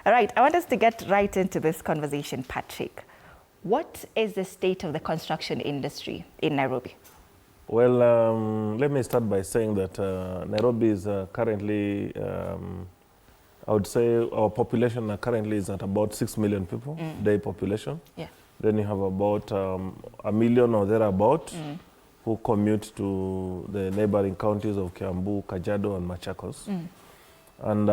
All right, I want us to get right into this conversation, Patrick. What is the state of the construction industry in Nairobi? Well, let me start by saying that Nairobi is currently, I would say our population currently is at about 6 million people, day population. Yeah. Then you have about 1 million or thereabout who commute to the neighboring counties of Kiambu, Kajiado, and Machakos. And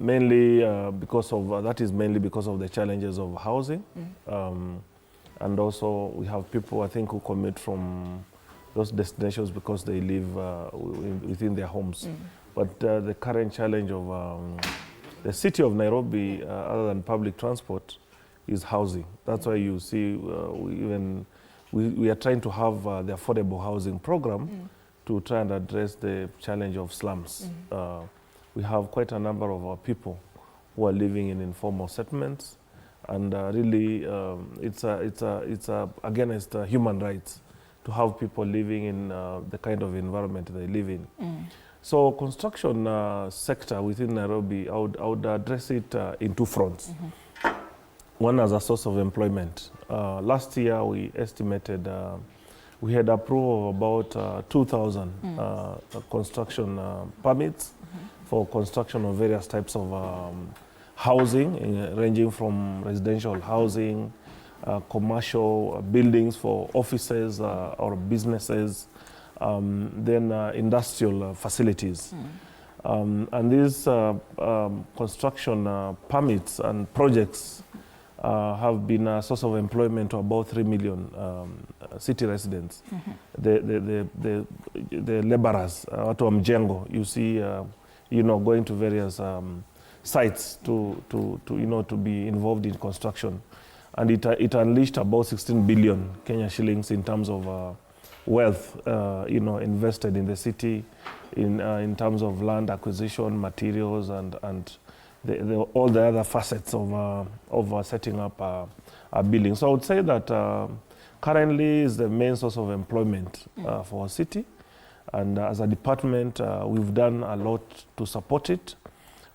mainly because of, that is mainly because of the challenges of housing. And also we have people, I think, who commute from those destinations because they live within their homes. But the current challenge of the city of Nairobi, other than public transport, is housing. That's why you see we are trying to have the affordable housing program to try and address the challenge of slums. We have quite a number of our people who are living in informal settlements, and really it's against human rights to have people living in the kind of environment they live in. So construction sector within Nairobi, I would address it in two fronts. One as a source of employment. Last year we estimated we had approval of about 2,000 construction permits for construction of various types of housing, ranging from residential housing, commercial buildings for offices or businesses, then industrial facilities. And these construction permits and projects have been a source of employment to about 3 million city residents. The laborers, watu wa mjengo, you see, going to various sites to be involved in construction, and it unleashed about 16 billion Kenya shillings in terms of wealth, invested in the city, in terms of land acquisition, materials, and all the other facets of setting up a building. So I would say that currently is the main source of employment for our city. And as a department, we've done a lot to support it.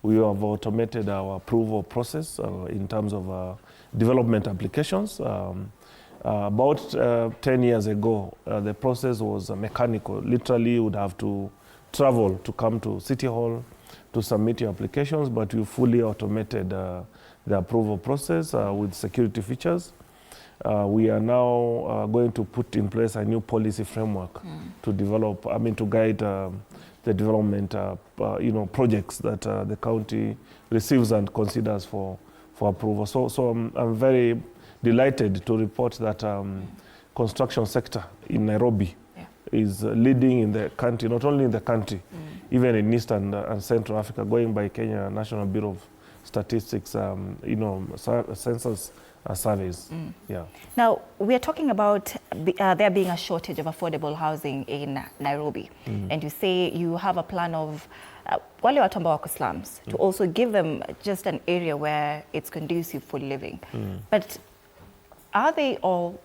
We have automated our approval process in terms of development applications. About 10 years ago, the process was mechanical. Literally, you would have to travel to come to City Hall to submit your applications, but we fully automated the approval process with security features. We are now going to put in place a new policy framework to develop, to guide the development, projects that the county receives and considers for approval. So I'm very delighted to report that construction sector in Nairobi is leading in the country, not only in the country, even in East and Central Africa, going by Kenya National Bureau of Statistics, census surveys. Now, we are talking about there being a shortage of affordable housing in Nairobi. And you say you have a plan of wale watu ambao wako slums to also give them just an area where it's conducive for living. But are they all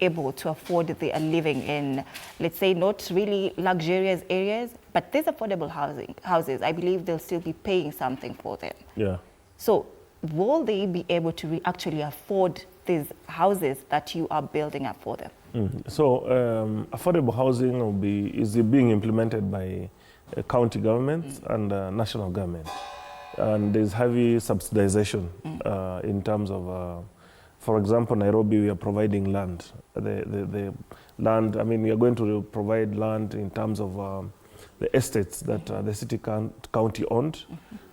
able to afford the living in, let's say, not really luxurious areas, but these affordable houses, I believe they'll still be paying something for them. Yeah. So will they be able to actually afford these houses that you are building up for them? So affordable housing is being implemented by county governments and national government. And there's heavy subsidization in terms of, for example, Nairobi, we are providing land. The land, we are going to provide land in terms of the estates that the city county owned.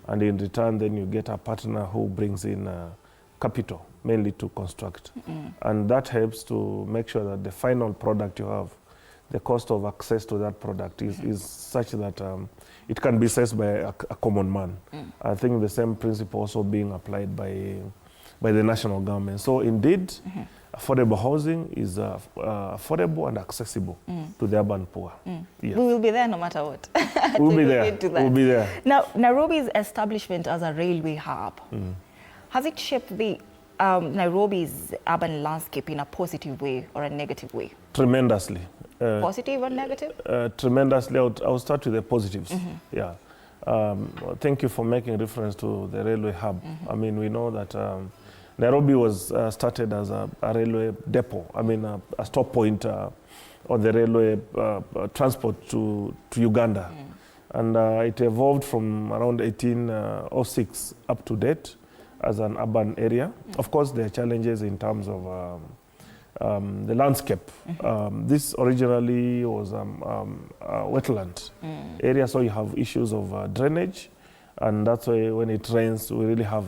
And in return, then you get a partner who brings in capital, mainly to construct. And that helps to make sure that the final product you have, the cost of access to that product is such that it can be assessed by a common man. I think the same principle also being applied by the national government. So indeed, affordable housing is affordable and accessible to the urban poor. Yes. We will be there no matter what. We'll be there. We'll be there. Now, Nairobi's establishment as a railway hub, has it shaped the Nairobi's urban landscape in a positive way or a negative way? Tremendously. Positive or negative? Tremendously. I'll start with the positives. Yeah. Thank you for making reference to the railway hub. I mean, we know that Nairobi was started as a railway depot. I mean, a stop point on the railway transport to Uganda. And it evolved from around 1806 up to date as an urban area. Of course, there are challenges in terms of the landscape. This originally was a wetland area, so you have issues of drainage, and that's why when it rains, we really have,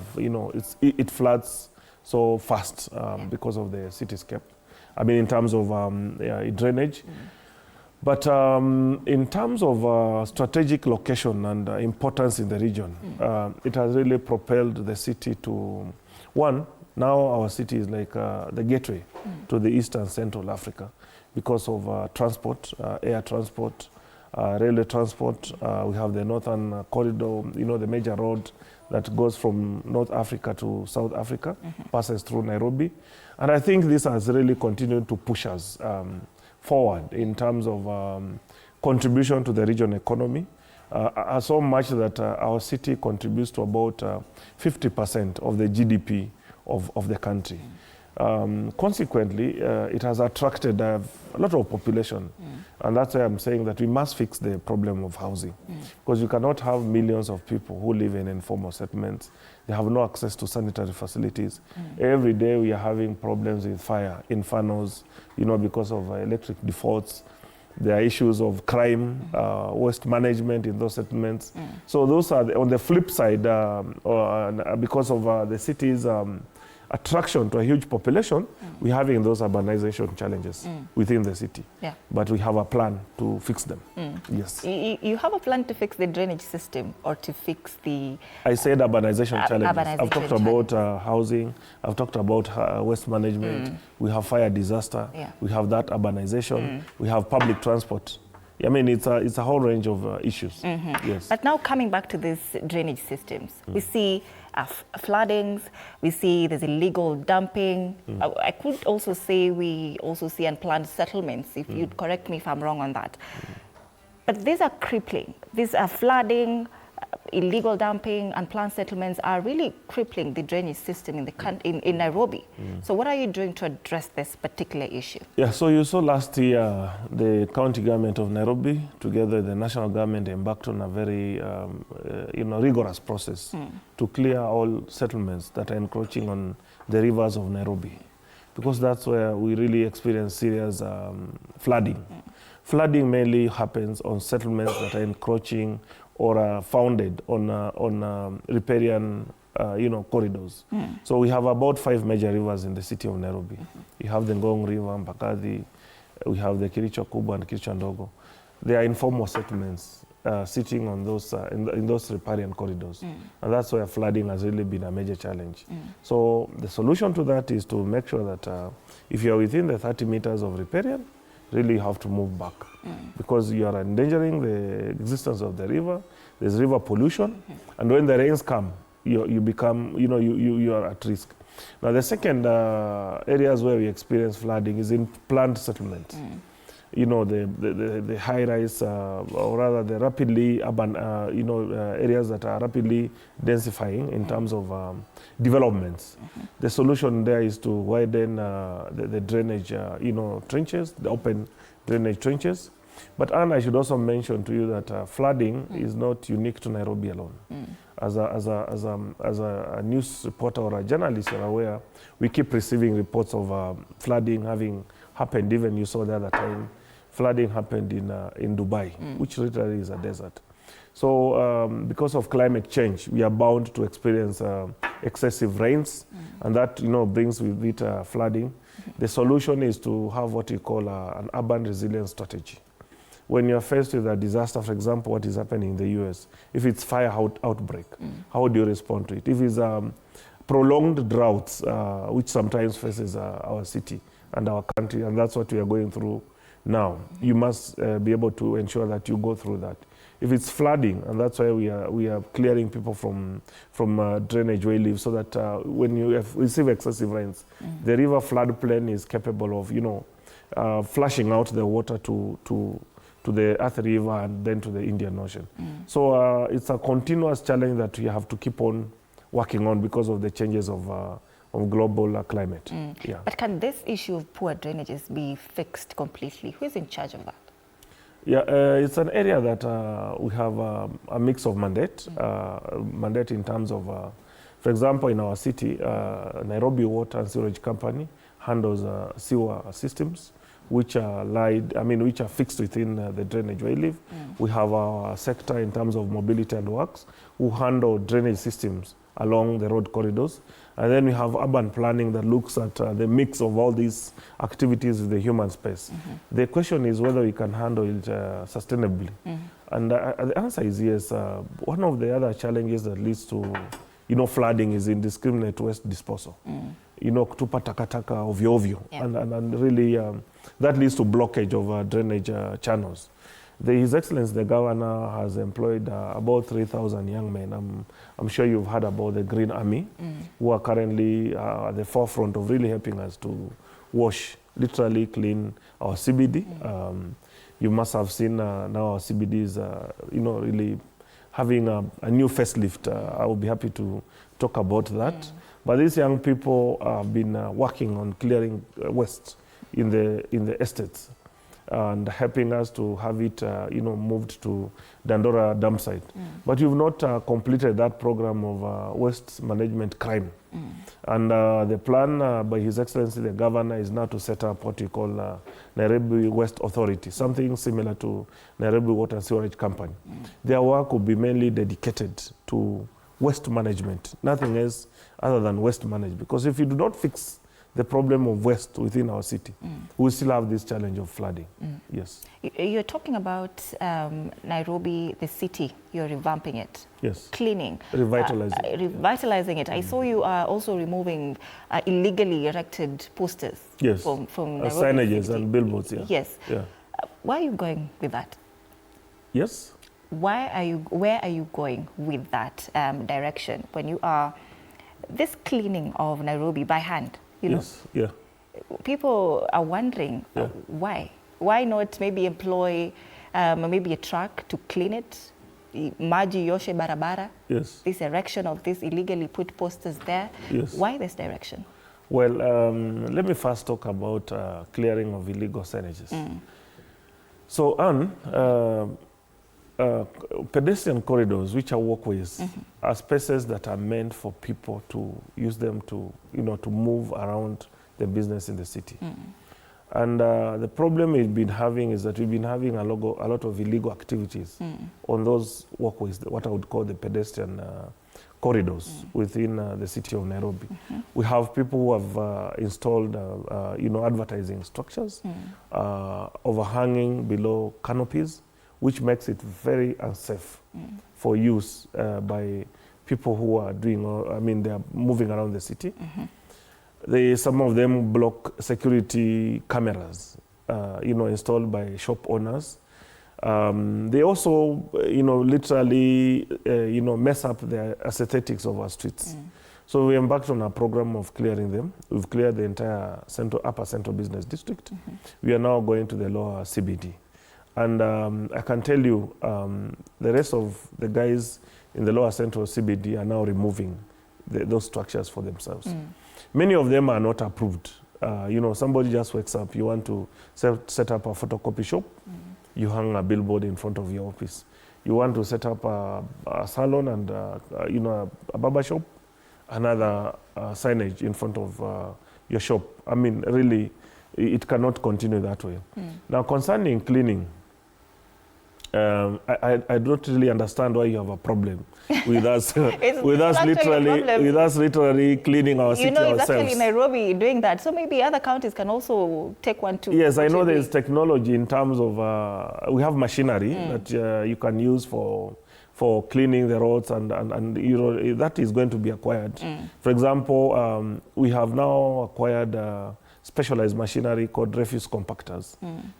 it floods so fast because of the cityscape. I mean, in terms of drainage. But in terms of strategic location and importance in the region, it has really propelled the city to, one, now our city is like the gateway to the East and Central Africa because of transport, air transport, railway transport. We have the Northern Corridor, the major road that goes from North Africa to South Africa, passes through Nairobi. And I think this has really continued to push us forward in terms of contribution to the region economy, so much that our city contributes to about 50% of the GDP of the country. Consequently, it has attracted a lot of population, and that's why I'm saying that we must fix the problem of housing, because you cannot have millions of people who live in informal settlements. They have no access to sanitary facilities. Every day we are having problems with fire, infernos, because of electric defaults. There are issues of crime, waste management in those settlements. So those are, on the flip side, because of the city's attraction to a huge population, we're having those urbanization challenges within the city. Yeah. But we have a plan to fix them. Yes. You have a plan to fix the drainage system or to fix the... I said urbanization challenges. I've talked about housing. I've talked about waste management. We have fire disaster. Yeah. We have that urbanization. We have public transport. I mean, it's a whole range of issues. Yes. But now coming back to these drainage systems, we see floodings, we see there's illegal dumping. I could also say we also see unplanned settlements, if you'd correct me if I'm wrong on that. But these are crippling. These are flooding, illegal dumping, unplanned settlements are really crippling the drainage system in Nairobi. So what are you doing to address this particular issue? Yeah, so you saw last year the county government of Nairobi, together with the national government, embarked on a very rigorous process to clear all settlements that are encroaching on the rivers of Nairobi, because that's where we really experience serious flooding. Flooding mainly happens on settlements that are encroaching or are founded on riparian corridors. So we have about 5 major rivers in the city of Nairobi. We have the Ngong River, Mbakadi, we have the Kiricho Kubwa and Kiricho Ndogo. They are informal settlements sitting on those in those riparian corridors. And that's where flooding has really been a major challenge. So the solution to that is to make sure that if you're within the 30 meters of riparian, really you have to move back, because you are endangering the existence of the river. There's river pollution, and when the rains come, you become, you are at risk. Now the second areas where we experience flooding is in planned settlements. The high-rise, or rather the rapidly urban, areas that are rapidly densifying in terms of developments. The solution there is to widen the drainage, trenches, the open drainage trenches. But Anne, I should also mention to you that flooding is not unique to Nairobi alone. As a news reporter or a journalist, you're aware, we keep receiving reports of flooding having happened. Even you saw the other time, flooding happened in Dubai, which literally is a desert. So because of climate change, we are bound to experience excessive rains, and that brings with it flooding. The solution is to have what we call an urban resilience strategy. When you're faced with a disaster, for example, what is happening in the US, if it's fire outbreak, how do you respond to it? If it's prolonged droughts, which sometimes faces our city and our country, and that's what we are going through now, you must be able to ensure that you go through that. If it's flooding, and that's why we are clearing people from drainage where live, so that when you receive excessive rains, the river floodplain is capable of flushing out the water to to the Athi River and then to the Indian Ocean. So it's a continuous challenge that we have to keep on working on because of the changes of global climate. Yeah. But can this issue of poor drainages be fixed completely? Who is in charge of that? Yeah, it's an area that we have a mix of mandate in terms of, for example, in our city, Nairobi Water and Sewerage Company handles sewer systems, which are which are fixed within the drainage where you live. We have our sector in terms of mobility and works, who handle drainage systems along the road corridors. And then we have urban planning that looks at the mix of all these activities in the human space. The question is whether we can handle it sustainably. And the answer is yes. One of the other challenges that leads to flooding is indiscriminate waste disposal. Kutupa takataka ovyo ovyo. Yeah. And really that leads to blockage of drainage channels. His Excellency the Governor has employed about 3,000 young men. I'm sure you've heard about the Green Army, who are currently at the forefront of really helping us to wash, literally clean our CBD. You must have seen now our CBD is, really having a new facelift. I will be happy to talk about that. But these young people have been working on clearing waste in the estates and helping us to have it, moved to Dandora dump site. But we've not completed that program of waste management crime. And the plan by His Excellency the Governor is now to set up what we call Nairobi Waste Authority, something similar to Nairobi Water and Sewerage Company. Their work will be mainly dedicated to waste management, nothing else other than waste management. Because if you do not fix the problem of waste within our city, we still have this challenge of flooding. Yes. You're talking about Nairobi, the city. You're revamping it. Yes. Cleaning. Revitalizing. Revitalizing it. I saw you are also removing illegally erected posters. Yes. From Nairobi signages city. and billboards. Yeah. Yes. Yeah. Why are you going with that? Yes. Where are you going with that direction when you are this cleaning of Nairobi by hand? Yes. Yeah. People are wondering why. Why not maybe employ maybe a truck to clean it? Maji yoshe barabara. Yes. This erection of these illegally put posters there. Yes. Why this direction? Well, let me first talk about clearing of illegal signages. So, Anne, pedestrian corridors, which are walkways, are spaces that are meant for people to use them to, to move around the business in the city. And the problem we've been having is that we've been having a lot of illegal activities on those walkways, what I would call the pedestrian corridors within the city of Nairobi. We have people who have installed, advertising structures, overhanging below canopies, which makes it very unsafe for use by people who are they are moving around the city. Some of them block security cameras, installed by shop owners. They also, literally, mess up the aesthetics of our streets. So we embarked on a program of clearing them. We've cleared the entire upper central business district. We are now going to the lower CBD. And I can tell you, the rest of the guys in the lower central CBD are now removing those structures for themselves. Many of them are not approved. Somebody just wakes up, you want to set up a photocopy shop, you hang a billboard in front of your office. You want to set up a salon and a barber shop, another signage in front of your shop. I mean, really, it cannot continue that way. Now, concerning cleaning, I don't really understand why you have a problem with us with us literally cleaning our city ourselves. It's actually Nairobi doing that. So maybe other counties can also take one too. Yes, I know there's technology in terms of we have machinery that you can use for cleaning the roads and that is going to be acquired. For example, we have now acquired specialized machinery called refuse compactors.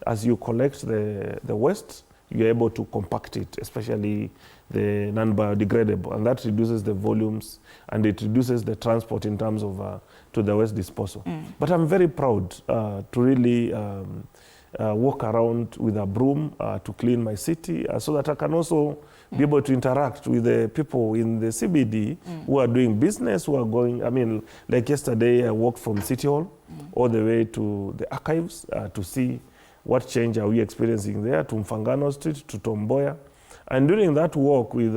As you collect the waste, you're able to compact it, especially the non-biodegradable, and that reduces the volumes and it reduces the transport in terms of to the waste disposal. But I'm very proud to really walk around with a broom to clean my city so that I can also be able to interact with the people in the CBD who are doing business, who are going, I mean, like yesterday I walked from City Hall all the way to the archives to see what change are we experiencing there, to Mfangano Street, to Tomboya. And during that walk with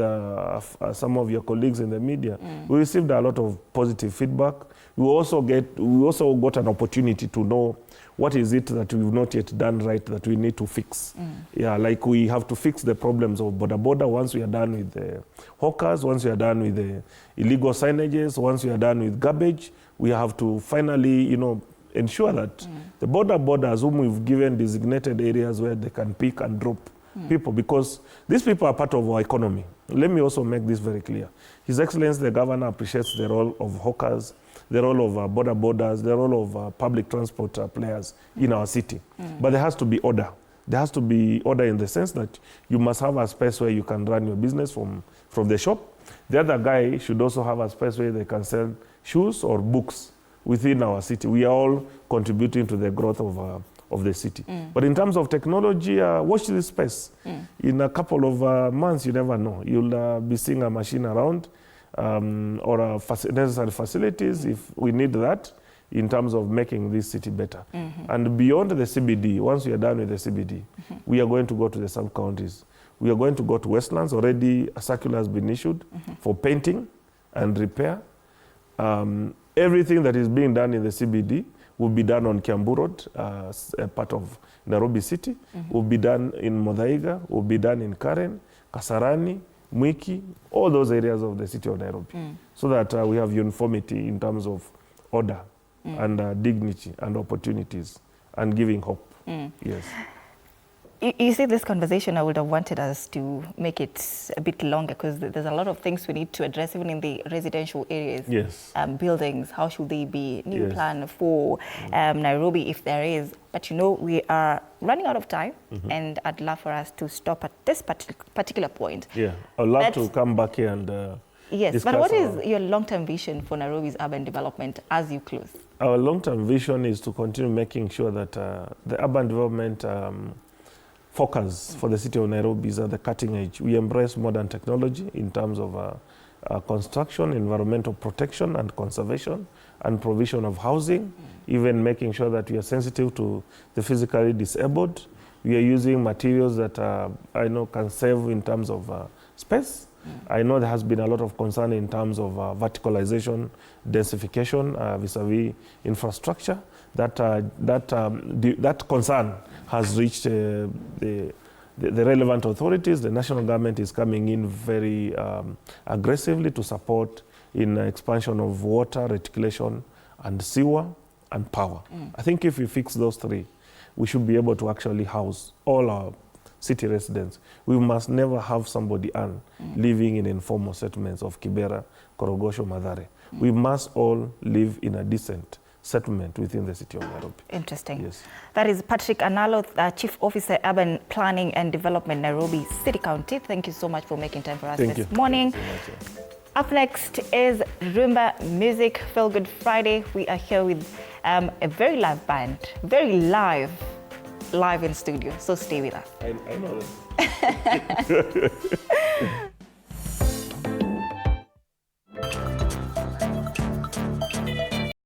some of your colleagues in the media, we received a lot of positive feedback. We also got an opportunity to know what is it that we've not yet done right that we need to fix. Yeah, like we have to fix the problems of border once we are done with the hawkers, once we are done with the illegal signages, once we are done with garbage, we have to finally, you know, ensure that the borders whom we've given designated areas where they can pick and drop people, because these people are part of our economy. Let me also make this very clear. His Excellency the Governor appreciates the role of hawkers, the role of borders, the role of public transport players in our city. But there has to be order. There has to be order in the sense that you must have a space where you can run your business from the shop. The other guy should also have a space where they can sell shoes or books within our city. We are all contributing to the growth of the city. But in terms of technology, watch this space. In a couple of months, you never know. You'll be seeing a machine around or necessary facilities if we need that in terms of making this city better. And beyond the CBD, once we are done with the CBD, we are going to go to the sub-counties. We are going to go to Westlands. Already a circular has been issued for painting and repair. Everything that is being done in the CBD will be done on Kiambu Road, a part of Nairobi City, will be done in Muthaiga, will be done in Karen, Kasarani, Mwiki, all those areas of the city of Nairobi, so that we have uniformity in terms of order and dignity and opportunities and giving hope. Yes. You see, this conversation, I would have wanted us to make it a bit longer because there's a lot of things we need to address, even in the residential areas. Yes. Buildings, how should they be? New plan for Nairobi, if there is. But you know, we are running out of time, and I'd love for us to stop at this particular point. Yeah, I'd love to come back here and yes, but what is your long-term vision for Nairobi's urban development as you close? Our long-term vision is to continue making sure that the urban development focus for the city of Nairobi is at the cutting edge. We embrace modern technology in terms of construction, environmental protection and conservation, and provision of housing, even making sure that we are sensitive to the physically disabled. We are using materials that I know can save in terms of space. I know there has been a lot of concern in terms of verticalization, densification vis-a-vis infrastructure. That concern has reached the relevant authorities. The national government is coming in very aggressively to support in expansion of water, reticulation, and sewer, and power. I think if we fix those three, we should be able to actually house all our city residents. We must never have somebody living in informal settlements of Kibera, Korogosho, Mathare. We must all live in a decent settlement within the city of Nairobi. Interesting. Yes. That is Patrick Analo, Chief Officer, Urban Planning and Development, Nairobi City County. Thank you so much for making time for us this morning. Thank you so much. Up next is Rumba Music, Feel Good Friday. We are here with a very live band, very live in studio. So stay with us. I know that.